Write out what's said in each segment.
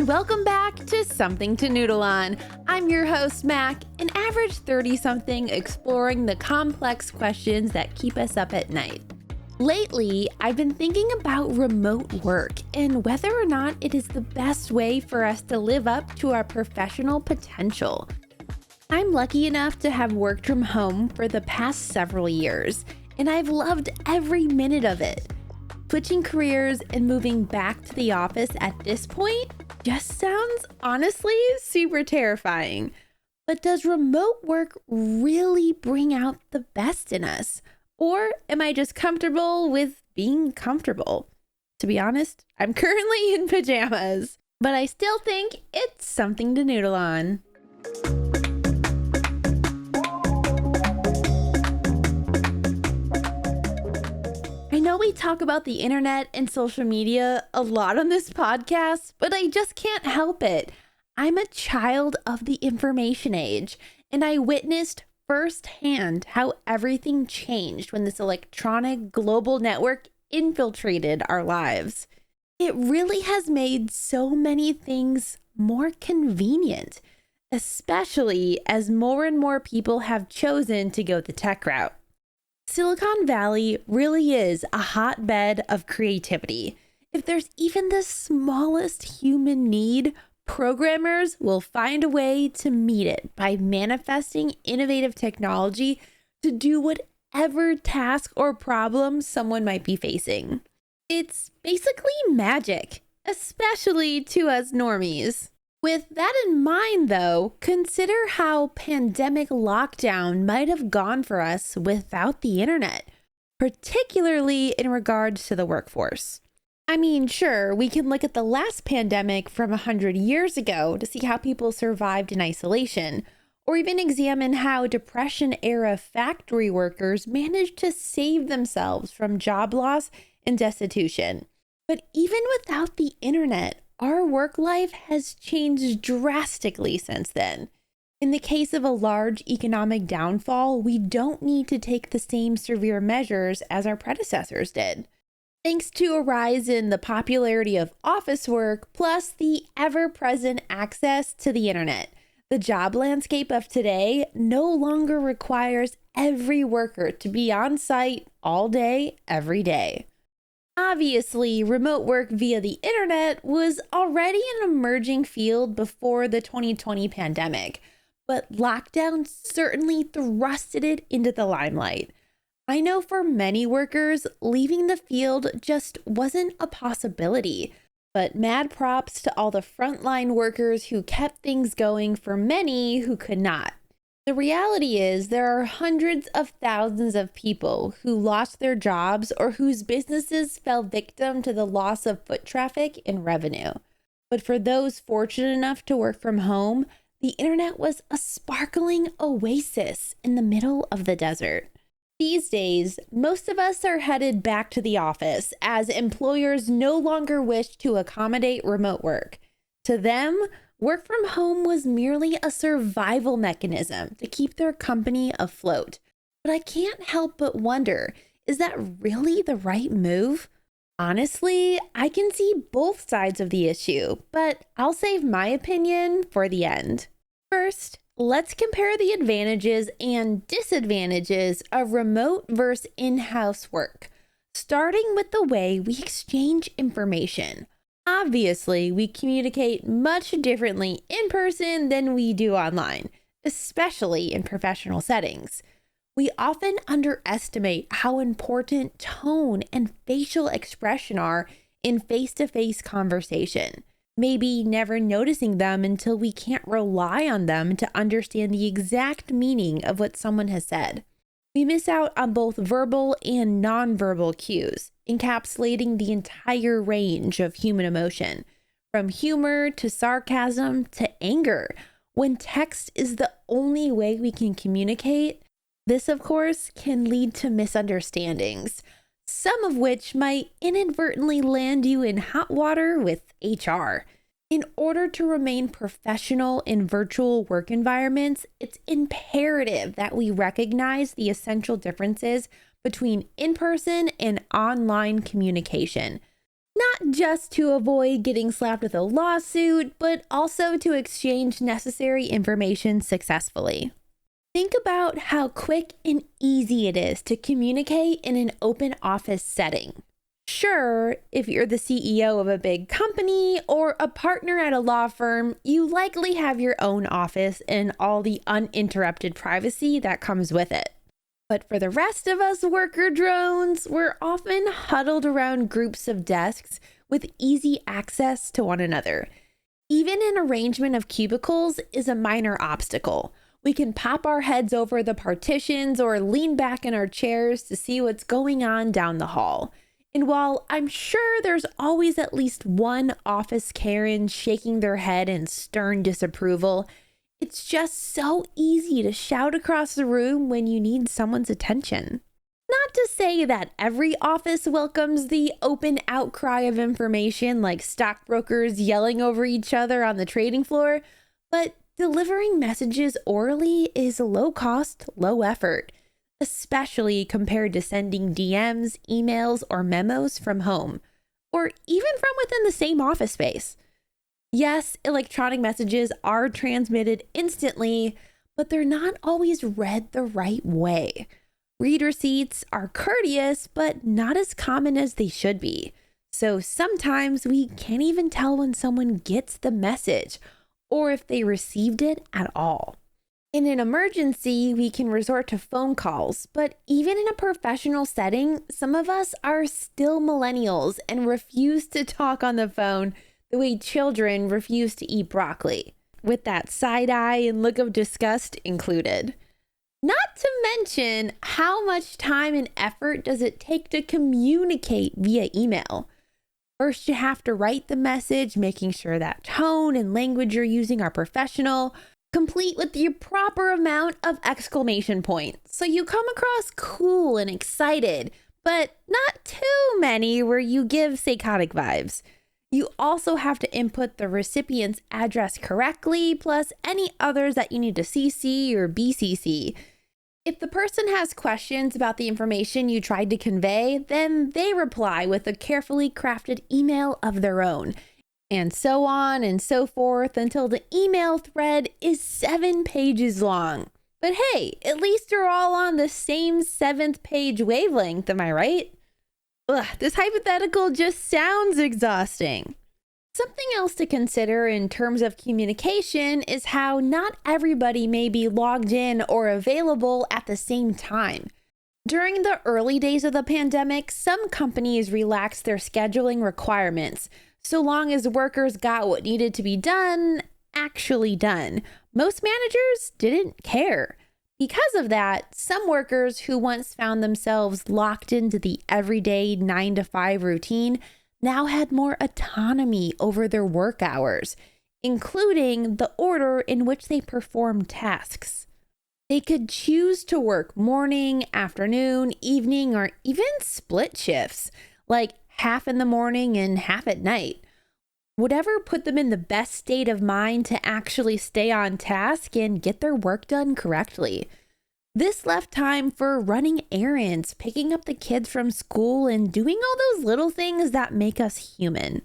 and welcome back to Something to Noodle On. I'm your host, Mac, an average 30-something exploring the complex questions that keep us up at night. Lately, I've been thinking about remote work and whether or not it is the best way for us to live up to our professional potential. I'm lucky enough to have worked from home for the past several years, and I've loved every minute of it. Switching careers and moving back to the office at this point just sounds honestly super terrifying. But does remote work really bring out the best in us? Or am I just comfortable with being comfortable? To be honest, I'm currently in pajamas, but I still think it's something to noodle on. I know we talk about the internet and social media a lot on this podcast, but I just can't help it. I'm a child of the information age, and I witnessed firsthand how everything changed when this electronic global network infiltrated our lives. It really has made so many things more convenient, especially as more and more people have chosen to go the tech route. Silicon Valley really is a hotbed of creativity. If there's even the smallest human need, programmers will find a way to meet it by manifesting innovative technology to do whatever task or problem someone might be facing. It's basically magic, especially to us normies. With that in mind, though, consider how pandemic lockdown might have gone for us without the internet, particularly in regards to the workforce. I mean, sure, we can look at the last pandemic from 100 years ago to see how people survived in isolation, or even examine how Depression-era factory workers managed to save themselves from job loss and destitution. But even without the internet, our work life has changed drastically since then. In the case of a large economic downfall, we don't need to take the same severe measures as our predecessors did. Thanks to a rise in the popularity of office work, plus the ever-present access to the internet, the job landscape of today no longer requires every worker to be on site all day, every day. Obviously, remote work via the internet was already an emerging field before the 2020 pandemic, but lockdown certainly thrusted it into the limelight. I know for many workers, leaving the field just wasn't a possibility, but mad props to all the frontline workers who kept things going for many who could not. The reality is there are hundreds of thousands of people who lost their jobs or whose businesses fell victim to the loss of foot traffic and revenue. But for those fortunate enough to work from home, the internet was a sparkling oasis in the middle of the desert. These days, most of us are headed back to the office as employers no longer wish to accommodate remote work. To them, work from home was merely a survival mechanism to keep their company afloat. But I can't help but wonder, is that really the right move? Honestly, I can see both sides of the issue, but I'll save my opinion for the end. First, let's compare the advantages and disadvantages of remote versus in-house work, starting with the way we exchange information. Obviously, we communicate much differently in person than we do online, especially in professional settings. We often underestimate how important tone and facial expression are in face-to-face conversation, maybe never noticing them until we can't rely on them to understand the exact meaning of what someone has said. We miss out on both verbal and nonverbal cues, encapsulating the entire range of human emotion, from humor to sarcasm to anger. When text is the only way we can communicate, this, of course, can lead to misunderstandings, some of which might inadvertently land you in hot water with HR. In order to remain professional in virtual work environments, it's imperative that we recognize the essential differences between in-person and online communication. not just to avoid getting slapped with a lawsuit, but also to exchange necessary information successfully. Think about how quick and easy it is to communicate in an open office setting. Sure, if you're the CEO of a big company or a partner at a law firm, you likely have your own office and all the uninterrupted privacy that comes with it. But for the rest of us worker drones, we're often huddled around groups of desks with easy access to one another. Even an arrangement of cubicles is a minor obstacle. We can pop our heads over the partitions or lean back in our chairs to see what's going on down the hall. And while I'm sure there's always at least one office Karen shaking their head in stern disapproval, it's just so easy to shout across the room when you need someone's attention. Not to say that every office welcomes the open outcry of information like stockbrokers yelling over each other on the trading floor, but delivering messages orally is low cost, low effort, especially compared to sending DMs, emails, or memos from home, or even from within the same office space. Yes, electronic messages are transmitted instantly, but they're not always read the right way. Read receipts are courteous, but not as common as they should be. So sometimes we can't even tell when someone gets the message or if they received it at all. In an emergency, we can resort to phone calls, but even in a professional setting, some of us are still millennials and refuse to talk on the phone the way children refuse to eat broccoli, with that side eye and look of disgust included. Not to mention, how much time and effort does it take to communicate via email? First, you have to write the message, making sure that tone and language you're using are professional, complete with the proper amount of exclamation points, so you come across cool and excited, but not too many where you give psychotic vibes. You also have to input the recipient's address correctly, plus any others that you need to CC or BCC. If the person has questions about the information you tried to convey, then they reply with a carefully crafted email of their own, and so on and so forth until the email thread is 7 pages long. But hey, at least you're all on the same 7th page wavelength, am I right? Ugh, this hypothetical just sounds exhausting. Something else to consider in terms of communication is how not everybody may be logged in or available at the same time. During the early days of the pandemic, some companies relaxed their scheduling requirements, so long as workers got what needed to be done, actually done. Most managers didn't care. Because of that, some workers who once found themselves locked into the everyday 9-to-5 routine now had more autonomy over their work hours, including the order in which they performed tasks. They could choose to work morning, afternoon, evening, or even split shifts, like half in the morning and half at night. Whatever put them in the best state of mind to actually stay on task and get their work done correctly. This left time for running errands, picking up the kids from school, and doing all those little things that make us human.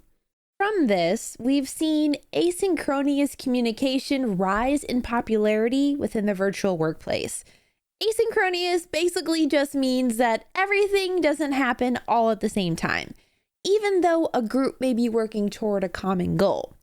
From this, we've seen asynchronous communication rise in popularity within the virtual workplace. Asynchronous basically just means that everything doesn't happen all at the same time, even though a group may be working toward a common goal.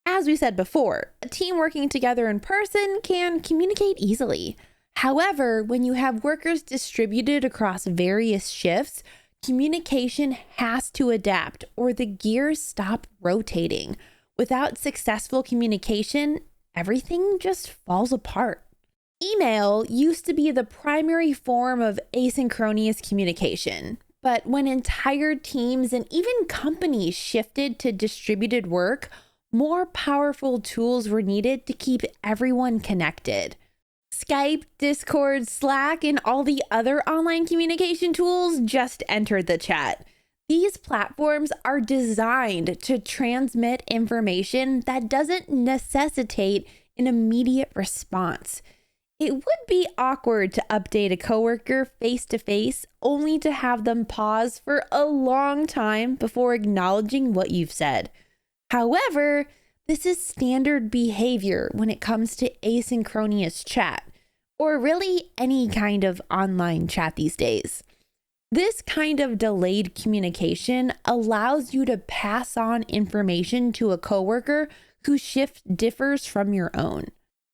As we said before, a team working together in person can communicate easily. However, when you have workers distributed across various shifts, communication has to adapt or the gears stop rotating. Without successful communication, everything just falls apart. Email used to be the primary form of asynchronous communication, but when entire teams and even companies shifted to distributed work, more powerful tools were needed to keep everyone connected. Skype, Discord, Slack, and all the other online communication tools just entered the chat. These platforms are designed to transmit information that doesn't necessitate an immediate response. It would be awkward to update a coworker face to face only to have them pause for a long time before acknowledging what you've said. However, this is standard behavior when it comes to asynchronous chat, or really any kind of online chat these days. This kind of delayed communication allows you to pass on information to a coworker whose shift differs from your own,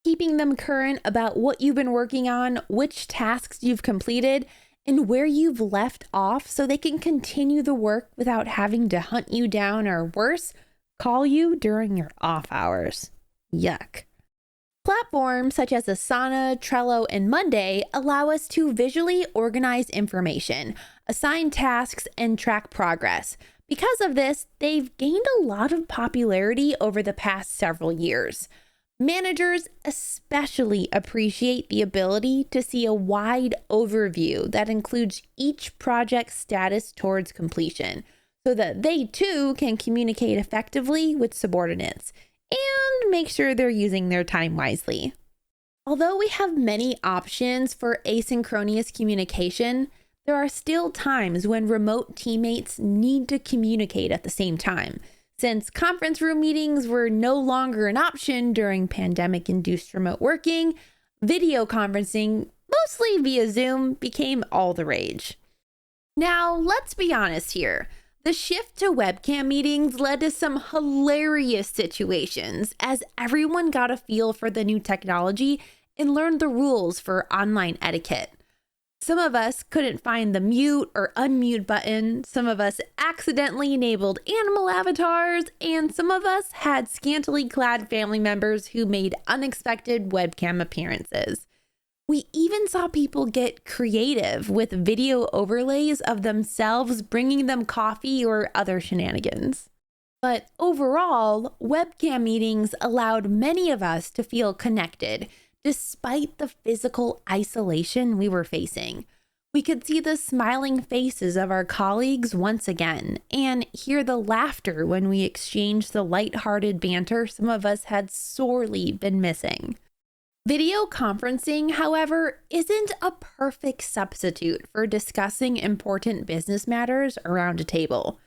keeping them current about what you've been working on, which tasks you've completed, and where you've left off so they can continue the work without having to hunt you down or worse, call you during your off hours. Yuck. Platforms such as Asana, Trello, and Monday allow us to visually organize information, assign tasks, and track progress. Because of this, they've gained a lot of popularity over the past several years. Managers especially appreciate the ability to see a wide overview that includes each project's status towards completion, so that they too can communicate effectively with subordinates and make sure they're using their time wisely. Although we have many options for asynchronous communication, there are still times when remote teammates need to communicate at the same time. Since conference room meetings were no longer an option during pandemic-induced remote working, video conferencing, mostly via Zoom, became all the rage. Now, let's be honest here. The shift to webcam meetings led to some hilarious situations as everyone got a feel for the new technology and learned the rules for online etiquette. Some of us couldn't find the mute or unmute button, some of us accidentally enabled animal avatars, and some of us had scantily clad family members who made unexpected webcam appearances. We even saw people get creative with video overlays of themselves bringing them coffee or other shenanigans. But overall, webcam meetings allowed many of us to feel connected, despite the physical isolation we were facing. We could see the smiling faces of our colleagues once again, and hear the laughter when we exchanged the lighthearted banter some of us had sorely been missing. Video conferencing, however, isn't a perfect substitute for discussing important business matters around a table.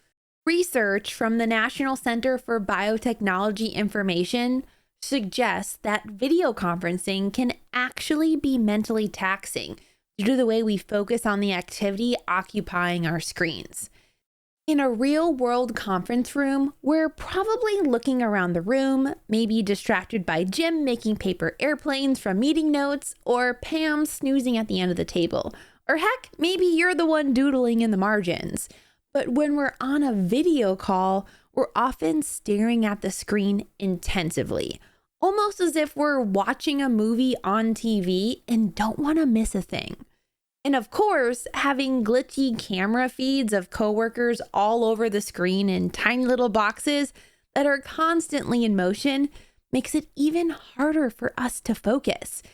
Research from the National Center for Biotechnology Information suggests that video conferencing can actually be mentally taxing due to the way we focus on the activity occupying our screens. In a real-world conference room, we're probably looking around the room, maybe distracted by Jim making paper airplanes from meeting notes, or Pam snoozing at the end of the table. Or heck, maybe you're the one doodling in the margins. But when we're on a video call, we're often staring at the screen intensively, almost as if we're watching a movie on TV and don't want to miss a thing. And of course, having glitchy camera feeds of coworkers all over the screen in tiny little boxes that are constantly in motion makes it even harder for us to focus.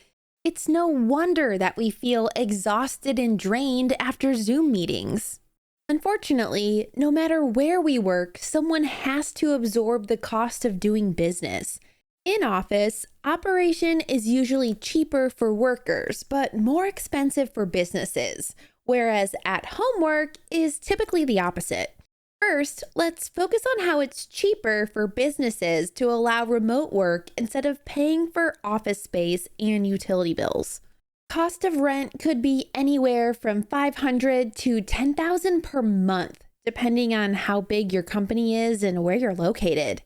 It's no wonder that we feel exhausted and drained after Zoom meetings. Unfortunately, no matter where we work, someone has to absorb the cost of doing business. In office, operation is usually cheaper for workers, but more expensive for businesses, whereas at home work is typically the opposite. First, let's focus on how it's cheaper for businesses to allow remote work instead of paying for office space and utility bills. Cost of rent could be anywhere from $500 to $10,000 per month, depending on how big your company is and where you're located.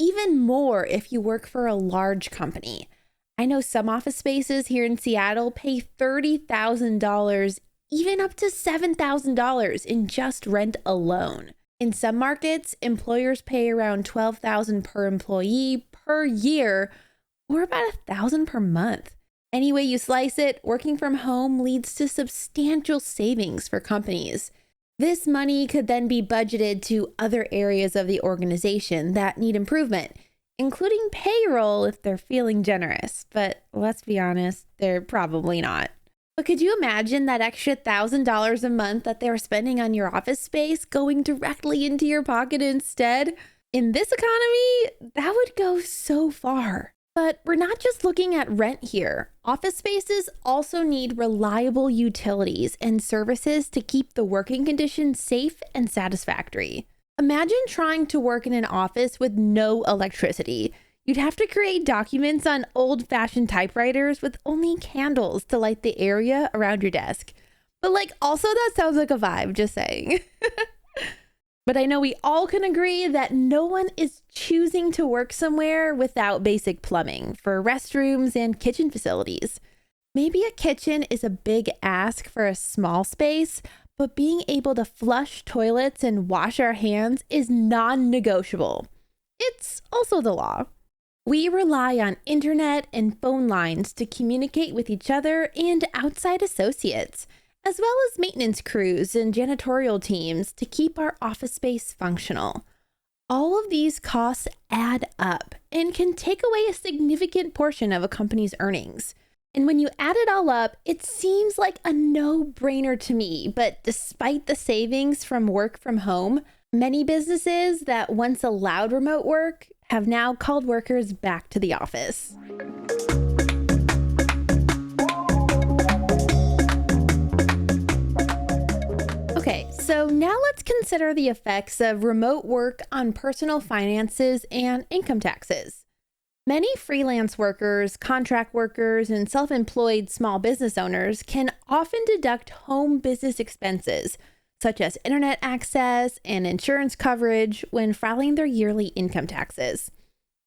Even more if you work for a large company. I know some office spaces here in Seattle pay $30,000, even up to $7,000 in just rent alone. In some markets, employers pay around $12,000 per employee per year, or about $1,000 per month. Any way you slice it, working from home leads to substantial savings for companies. This money could then be budgeted to other areas of the organization that need improvement, including payroll if they're feeling generous. But let's be honest, they're probably not. But could you imagine that extra $1,000 a month that they're spending on your office space going directly into your pocket instead? In this economy, that would go so far. But we're not just looking at rent here. Office spaces also need reliable utilities and services to keep the working conditions safe and satisfactory. Imagine trying to work in an office with no electricity. You'd have to create documents on old-fashioned typewriters with only candles to light the area around your desk. But also that sounds like a vibe, just saying. But I know we all can agree that no one is choosing to work somewhere without basic plumbing for restrooms and kitchen facilities. Maybe a kitchen is a big ask for a small space, but being able to flush toilets and wash our hands is non-negotiable. It's also the law. We rely on internet and phone lines to communicate with each other and outside associates, as well as maintenance crews and janitorial teams to keep our office space functional. All of these costs add up and can take away a significant portion of a company's earnings. And when you add it all up, it seems like a no-brainer to me, but despite the savings from work from home, many businesses that once allowed remote work have now called workers back to the office. Okay, so now let's consider the effects of remote work on personal finances and income taxes. Many freelance workers, contract workers, and self-employed small business owners can often deduct home business expenses, such as internet access and insurance coverage, when filing their yearly income taxes.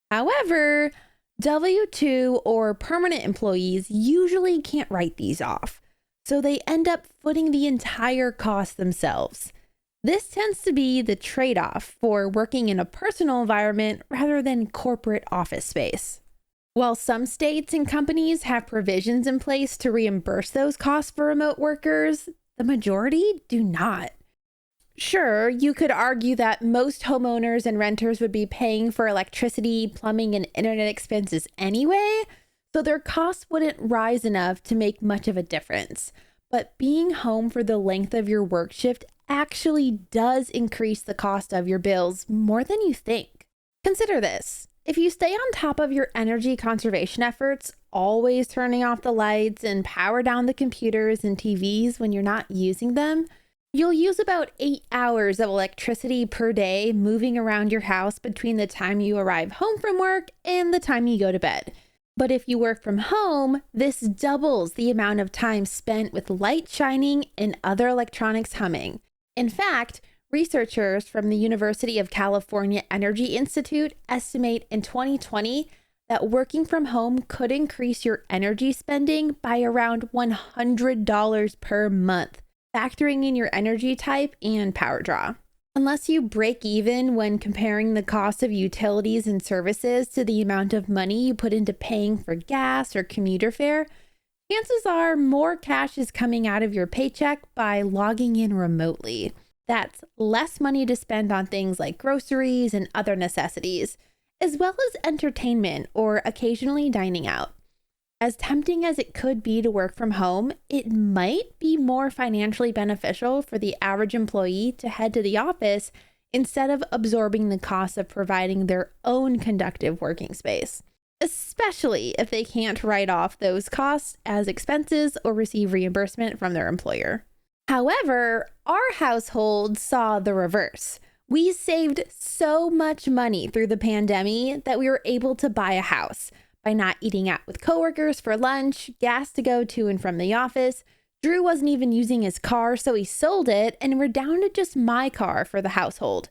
However, W-2 or permanent employees usually can't write these off, so they end up footing the entire cost themselves. This tends to be the trade-off for working in a personal environment rather than corporate office space. While some states and companies have provisions in place to reimburse those costs for remote workers, the majority do not. Sure, you could argue that most homeowners and renters would be paying for electricity, plumbing, and internet expenses anyway, so their costs wouldn't rise enough to make much of a difference. But being home for the length of your work shift actually does increase the cost of your bills more than you think. Consider this. If you stay on top of your energy conservation efforts, always turning off the lights and power down the computers and TVs when you're not using them, you'll use about 8 hours of electricity per day moving around your house between the time you arrive home from work and the time you go to bed. But if you work from home, this doubles the amount of time spent with light shining and other electronics humming. In fact, researchers from the University of California Energy Institute estimate in 2020 that working from home could increase your energy spending by around $100 per month, factoring in your energy type and power draw. Unless you break even when comparing the cost of utilities and services to the amount of money you put into paying for gas or commuter fare, chances are more cash is coming out of your paycheck by logging in remotely. That's less money to spend on things like groceries and other necessities, as well as entertainment or occasionally dining out. As tempting as it could be to work from home, it might be more financially beneficial for the average employee to head to the office instead of absorbing the cost of providing their own conductive working space, especially if they can't write off those costs as expenses or receive reimbursement from their employer. However, our household saw the reverse. We saved so much money through the pandemic that we were able to buy a house. By not eating out with coworkers for lunch, gas to go to and from the office. Drew wasn't even using his car, so he sold it, and we're down to just my car for the household.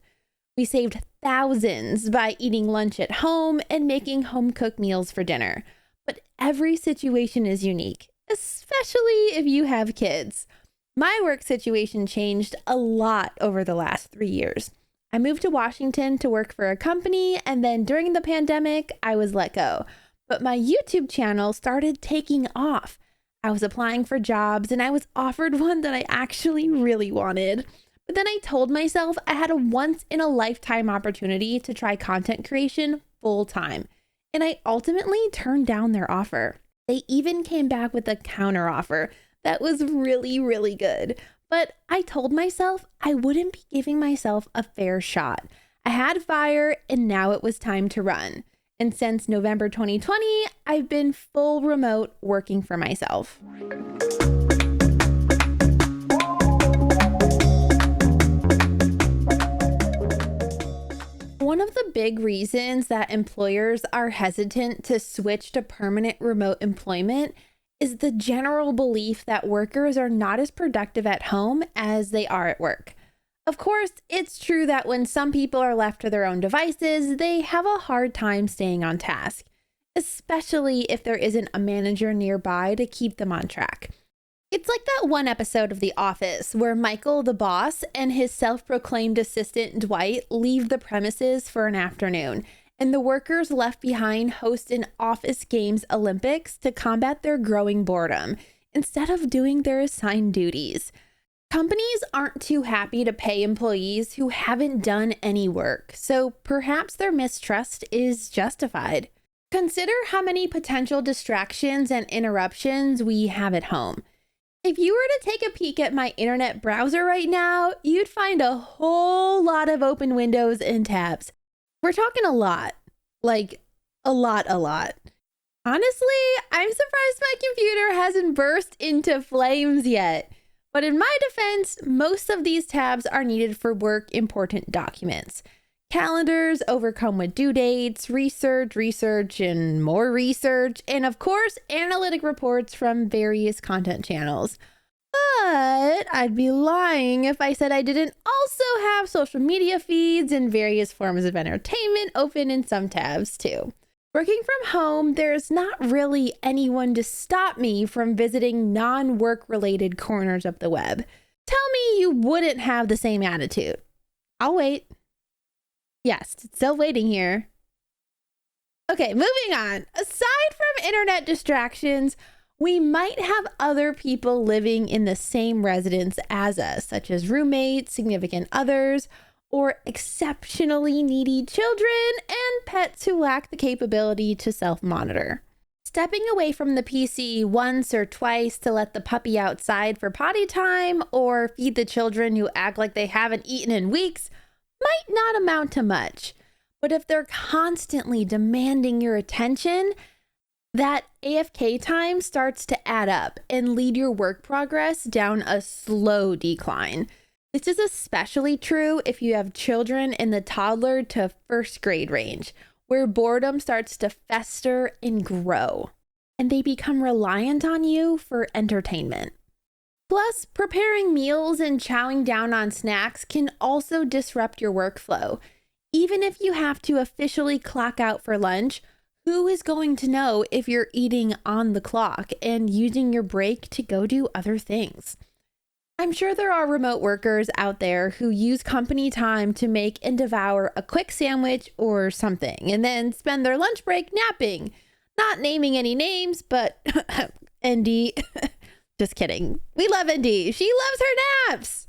We saved thousands by eating lunch at home and making home-cooked meals for dinner. But every situation is unique, especially if you have kids. My work situation changed a lot over the last 3 years. I moved to Washington to work for a company, and then during the pandemic, I was let go. But my YouTube channel started taking off. I was applying for jobs and I was offered one that I actually really wanted. But then I told myself I had a once-in-a-lifetime opportunity to try content creation full-time. And I ultimately turned down their offer. They even came back with a counteroffer that was really, really good. But I told myself I wouldn't be giving myself a fair shot. I had fire and now it was time to run. And since November 2020, I've been full remote working for myself. One of the big reasons that employers are hesitant to switch to permanent remote employment is the general belief that workers are not as productive at home as they are at work. Of course, it's true that when some people are left to their own devices, they have a hard time staying on task, especially if there isn't a manager nearby to keep them on track. It's like that one episode of The Office where Michael, the boss, and his self-proclaimed assistant, Dwight, leave the premises for an afternoon, and the workers left behind host an Office Games Olympics to combat their growing boredom instead of doing their assigned duties. Companies aren't too happy to pay employees who haven't done any work, so perhaps their mistrust is justified. Consider how many potential distractions and interruptions we have at home. If you were to take a peek at my internet browser right now, you'd find a whole lot of open windows and tabs. We're talking a lot. Like, a lot. Honestly, I'm surprised my computer hasn't burst into flames yet. But in my defense, most of these tabs are needed for work important documents. Calendars overcome with due dates, research, and more research, and of course, analytic reports from various content channels. But I'd be lying if I said I didn't also have social media feeds and various forms of entertainment open in some tabs too. Working from home, there's not really anyone to stop me from visiting non-work related corners of the web. Tell me you wouldn't have the same attitude. I'll wait. Yes, still waiting here. Okay, moving on. Aside from internet distractions, we might have other people living in the same residence as us, such as roommates, significant others, or exceptionally needy children and pets who lack the capability to self-monitor. Stepping away from the PC once or twice to let the puppy outside for potty time or feed the children who act like they haven't eaten in weeks might not amount to much. But if they're constantly demanding your attention, that AFK time starts to add up and lead your work progress down a slow decline. This is especially true if you have children in the toddler to first grade range, where boredom starts to fester and grow, and they become reliant on you for entertainment. Plus, preparing meals and chowing down on snacks can also disrupt your workflow. Even if you have to officially clock out for lunch, who is going to know if you're eating on the clock and using your break to go do other things? I'm sure there are remote workers out there who use company time to make and devour a quick sandwich or something, and then spend their lunch break napping. Not naming any names, but ND. Just kidding. We love ND. She loves her naps.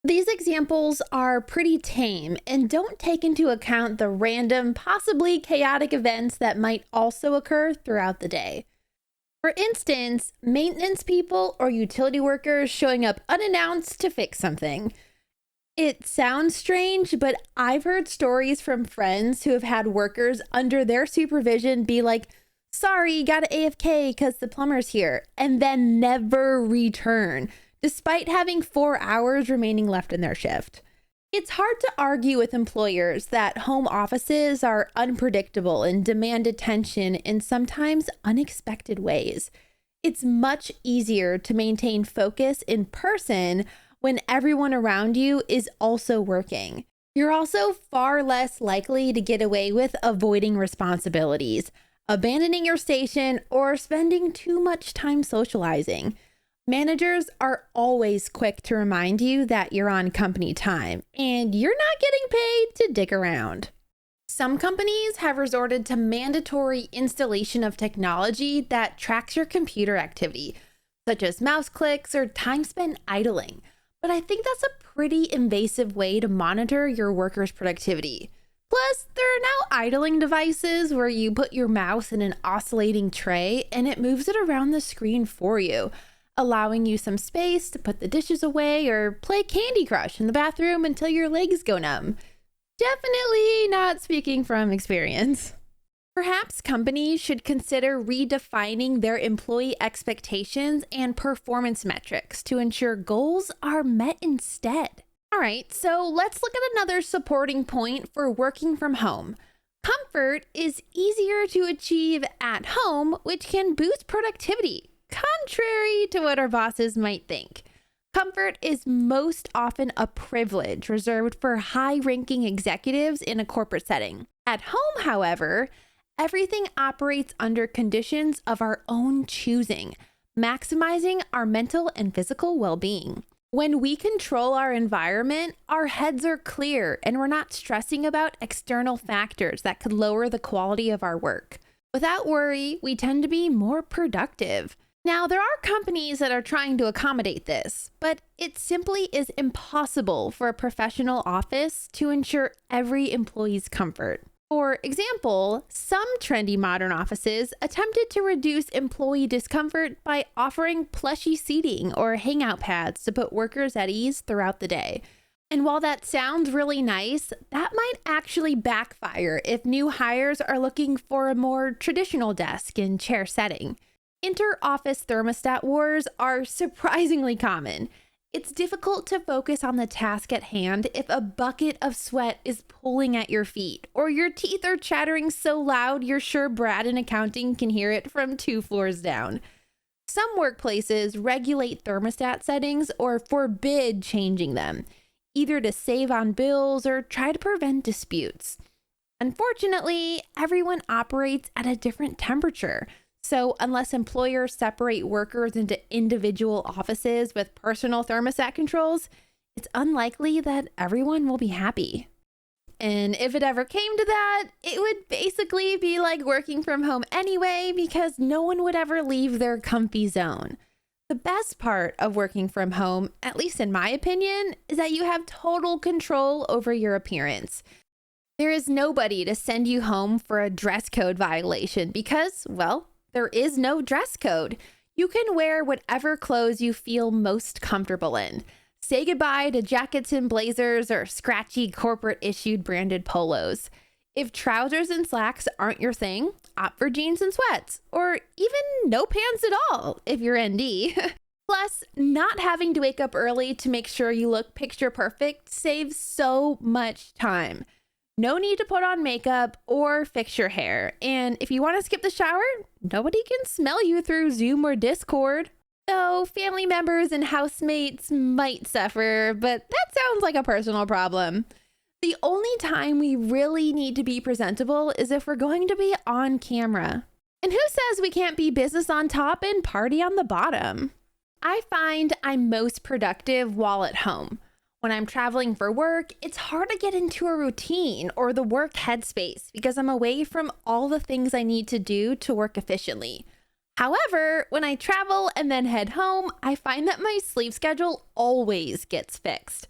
These examples are pretty tame and don't take into account the random, possibly chaotic events that might also occur throughout the day. For instance, maintenance people or utility workers showing up unannounced to fix something. It sounds strange, but I've heard stories from friends who have had workers under their supervision be like, "Sorry, gotta AFK because the plumber's here," and then never return, despite having 4 hours remaining left in their shift. It's hard to argue with employers that home offices are unpredictable and demand attention in sometimes unexpected ways. It's much easier to maintain focus in person when everyone around you is also working. You're also far less likely to get away with avoiding responsibilities, abandoning your station, or spending too much time socializing. Managers are always quick to remind you that you're on company time and you're not getting paid to dick around. Some companies have resorted to mandatory installation of technology that tracks your computer activity, such as mouse clicks or time spent idling. But I think that's a pretty invasive way to monitor your workers' productivity. Plus, there are now idling devices where you put your mouse in an oscillating tray and it moves it around the screen for you, allowing you some space to put the dishes away or play Candy Crush in the bathroom until your legs go numb. Definitely not speaking from experience. Perhaps companies should consider redefining their employee expectations and performance metrics to ensure goals are met instead. All right, so let's look at another supporting point for working from home. Comfort is easier to achieve at home, which can boost productivity, contrary to what our bosses might think. Comfort is most often a privilege reserved for high-ranking executives in a corporate setting. At home, however, everything operates under conditions of our own choosing, maximizing our mental and physical well-being. When we control our environment, our heads are clear and we're not stressing about external factors that could lower the quality of our work. Without worry, we tend to be more productive. Now, there are companies that are trying to accommodate this, but it simply is impossible for a professional office to ensure every employee's comfort. For example, some trendy modern offices attempted to reduce employee discomfort by offering plushy seating or hangout pads to put workers at ease throughout the day. And while that sounds really nice, that might actually backfire if new hires are looking for a more traditional desk and chair setting. Inter-office thermostat wars are surprisingly common. It's difficult to focus on the task at hand if a bucket of sweat is pulling at your feet, or your teeth are chattering so loud you're sure Brad in accounting can hear it from 2 floors down. Some workplaces regulate thermostat settings or forbid changing them, either to save on bills or try to prevent disputes. Unfortunately, everyone operates at a different temperature. So unless employers separate workers into individual offices with personal thermostat controls, it's unlikely that everyone will be happy. And if it ever came to that, it would basically be like working from home anyway, because no one would ever leave their comfy zone. The best part of working from home, at least in my opinion, is that you have total control over your appearance. There is nobody to send you home for a dress code violation because, well, there is no dress code. You can wear whatever clothes you feel most comfortable in. Say goodbye to jackets and blazers or scratchy corporate issued branded polos. If trousers and slacks aren't your thing, opt for jeans and sweats, or even no pants at all if you're ND. Plus, not having to wake up early to make sure you look picture perfect saves so much time. No need to put on makeup or fix your hair. And if you want to skip the shower, nobody can smell you through Zoom or Discord. Though family members and housemates might suffer, but that sounds like a personal problem. The only time we really need to be presentable is if we're going to be on camera. And who says we can't be business on top and party on the bottom? I find I'm most productive while at home. When I'm traveling for work, it's hard to get into a routine or the work headspace because I'm away from all the things I need to do to work efficiently. However, when I travel and then head home, I find that my sleep schedule always gets fixed.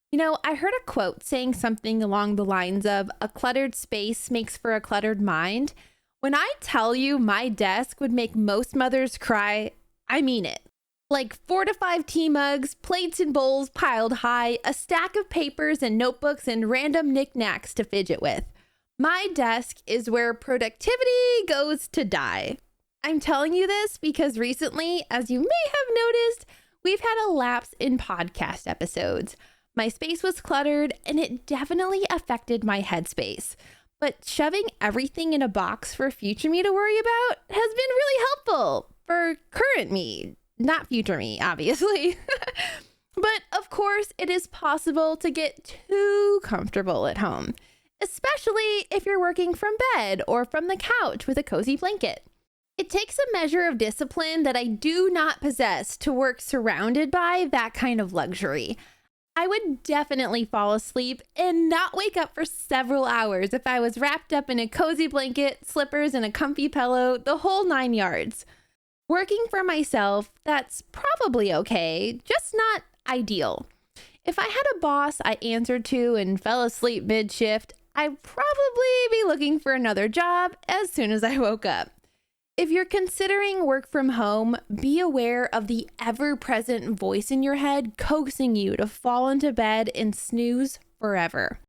You know, I heard a quote saying something along the lines of, "A cluttered space makes for a cluttered mind." When I tell you my desk would make most mothers cry, I mean it. Like 4 to 5 tea mugs, plates and bowls piled high, a stack of papers and notebooks, and random knickknacks to fidget with. My desk is where productivity goes to die. I'm telling you this because recently, as you may have noticed, we've had a lapse in podcast episodes. My space was cluttered and it definitely affected my headspace. But shoving everything in a box for future me to worry about has been really helpful for current me. Not future me, obviously. But of course, it is possible to get too comfortable at home, especially if you're working from bed or from the couch with a cozy blanket. It takes a measure of discipline that I do not possess to work surrounded by that kind of luxury. I would definitely fall asleep and not wake up for several hours if I was wrapped up in a cozy blanket, slippers, and a comfy pillow, the whole 9 yards. Working for myself, that's probably okay, just not ideal. If I had a boss I answered to and fell asleep mid-shift, I'd probably be looking for another job as soon as I woke up. If you're considering work from home, be aware of the ever-present voice in your head coaxing you to fall into bed and snooze forever.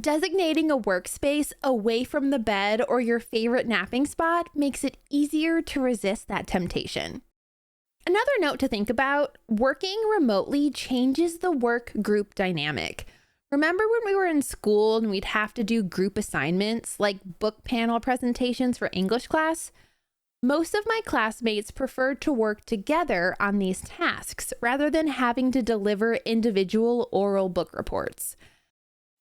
Designating a workspace away from the bed or your favorite napping spot makes it easier to resist that temptation. Another note to think about, working remotely changes the work group dynamic. Remember when we were in school and we'd have to do group assignments like book panel presentations for English class? Most of my classmates preferred to work together on these tasks rather than having to deliver individual oral book reports.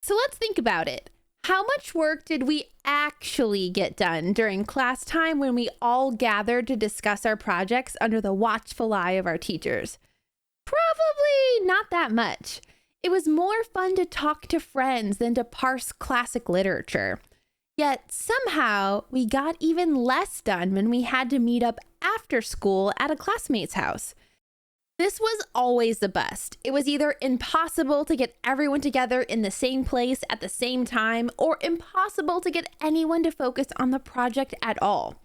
So let's think about it. How much work did we actually get done during class time when we all gathered to discuss our projects under the watchful eye of our teachers? Probably not that much. It was more fun to talk to friends than to parse classic literature. Yet somehow we got even less done when we had to meet up after school at a classmate's house. This was always the best. It was either impossible to get everyone together in the same place at the same time, or impossible to get anyone to focus on the project at all.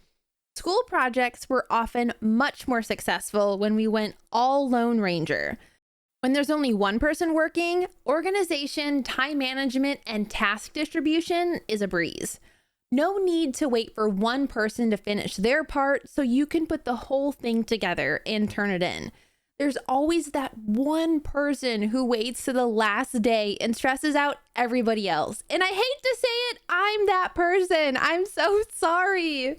School projects were often much more successful when we went all Lone Ranger. When there's only one person working, organization, time management, and task distribution is a breeze. No need to wait for one person to finish their part so you can put the whole thing together and turn it in. There's always that one person who waits to the last day and stresses out everybody else. And I hate to say it, I'm that person. I'm so sorry.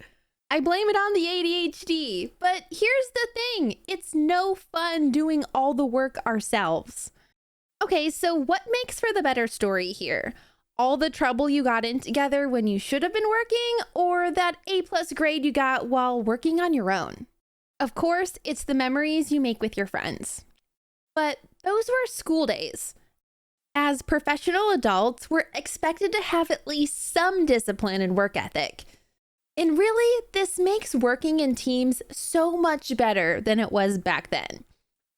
I blame it on the ADHD. But here's the thing, it's no fun doing all the work ourselves. Okay, so what makes for the better story here? All the trouble you got in together when you should have been working, or that A+ grade you got while working on your own? Of course, it's the memories you make with your friends. But those were school days. As professional adults, we're expected to have at least some discipline and work ethic. And really, this makes working in teams so much better than it was back then.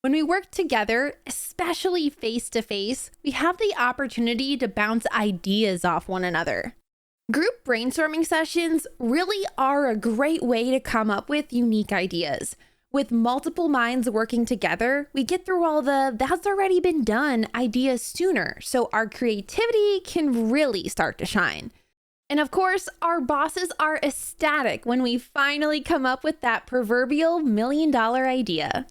When we work together, especially face-to-face, we have the opportunity to bounce ideas off one another. Group brainstorming sessions really are a great way to come up with unique ideas. With multiple minds working together, we get through all the "that's already been done" ideas sooner, so our creativity can really start to shine. And of course, our bosses are ecstatic when we finally come up with that proverbial $1,000,000 idea.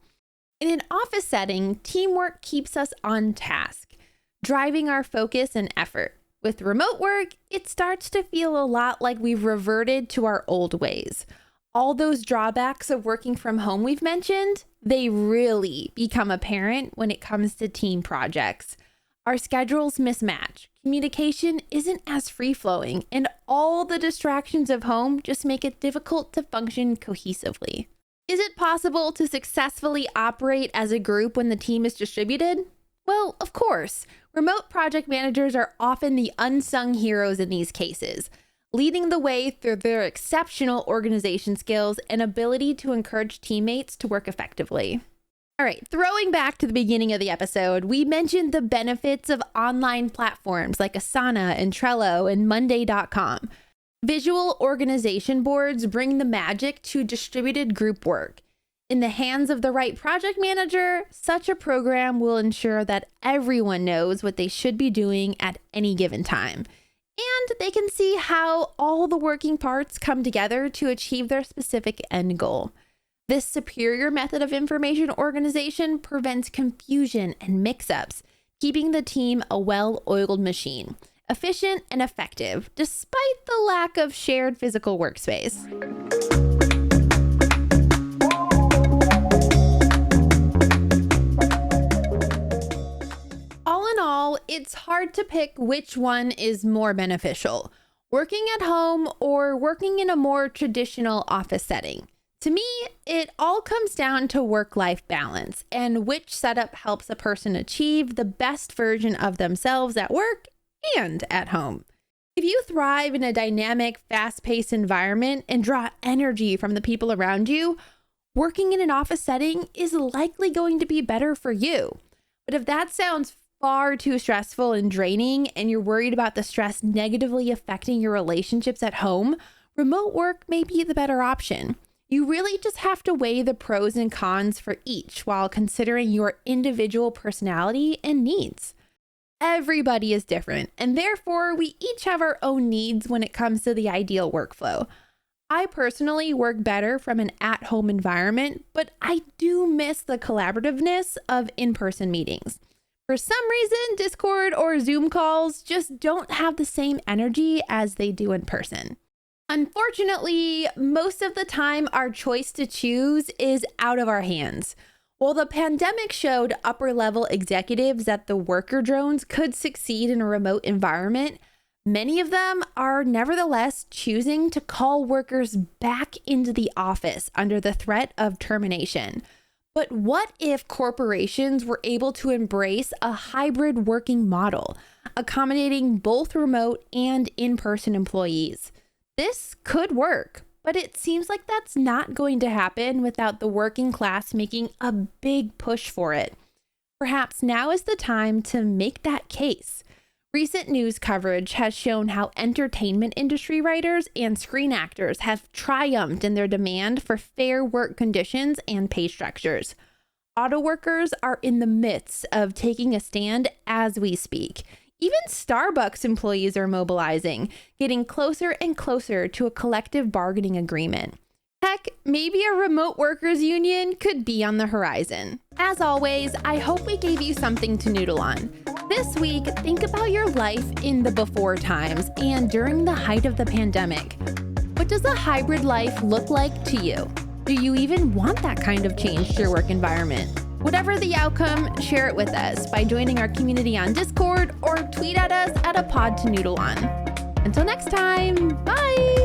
In an office setting, teamwork keeps us on task, driving our focus and effort. With remote work, it starts to feel a lot like we've reverted to our old ways. All those drawbacks of working from home we've mentioned, they really become apparent when it comes to team projects. Our schedules mismatch, communication isn't as free-flowing, and all the distractions of home just make it difficult to function cohesively. Is it possible to successfully operate as a group when the team is distributed? Well, of course. Remote project managers are often the unsung heroes in these cases, leading the way through their exceptional organization skills and ability to encourage teammates to work effectively. All right, throwing back to the beginning of the episode, we mentioned the benefits of online platforms like Asana and Trello and Monday.com. Visual organization boards bring the magic to distributed group work. In the hands of the right project manager, such a program will ensure that everyone knows what they should be doing at any given time. And they can see how all the working parts come together to achieve their specific end goal. This superior method of information organization prevents confusion and mix-ups, keeping the team a well-oiled machine, efficient and effective, despite the lack of shared physical workspace. All in all, it's hard to pick which one is more beneficial, working at home or working in a more traditional office setting. To me, it all comes down to work-life balance and which setup helps a person achieve the best version of themselves at work and at home. If you thrive in a dynamic, fast-paced environment and draw energy from the people around you, working in an office setting is likely going to be better for you. But if that sounds far too stressful and draining and you're worried about the stress negatively affecting your relationships at home, remote work may be the better option. You really just have to weigh the pros and cons for each while considering your individual personality and needs. Everybody is different, and therefore we each have our own needs when it comes to the ideal workflow. I personally work better from an at-home environment, but I do miss the collaborativeness of in-person meetings. For some reason, Discord or Zoom calls just don't have the same energy as they do in person. Unfortunately, most of the time our choice to choose is out of our hands. While the pandemic showed upper-level executives that the worker drones could succeed in a remote environment, many of them are nevertheless choosing to call workers back into the office under the threat of termination. But what if corporations were able to embrace a hybrid working model, accommodating both remote and in-person employees? This could work, but it seems like that's not going to happen without the working class making a big push for it. Perhaps now is the time to make that case. Recent news coverage has shown how entertainment industry writers and screen actors have triumphed in their demand for fair work conditions and pay structures. Auto workers are in the midst of taking a stand as we speak. Even Starbucks employees are mobilizing, getting closer and closer to a collective bargaining agreement. Heck, maybe a remote workers union could be on the horizon. As always, I hope we gave you something to noodle on. This week, think about your life in the before times and during the height of the pandemic. What does a hybrid life look like to you? Do you even want that kind of change to your work environment? Whatever the outcome, share it with us by joining our community on Discord or tweet at us at a pod to noodle on. Until next time, bye!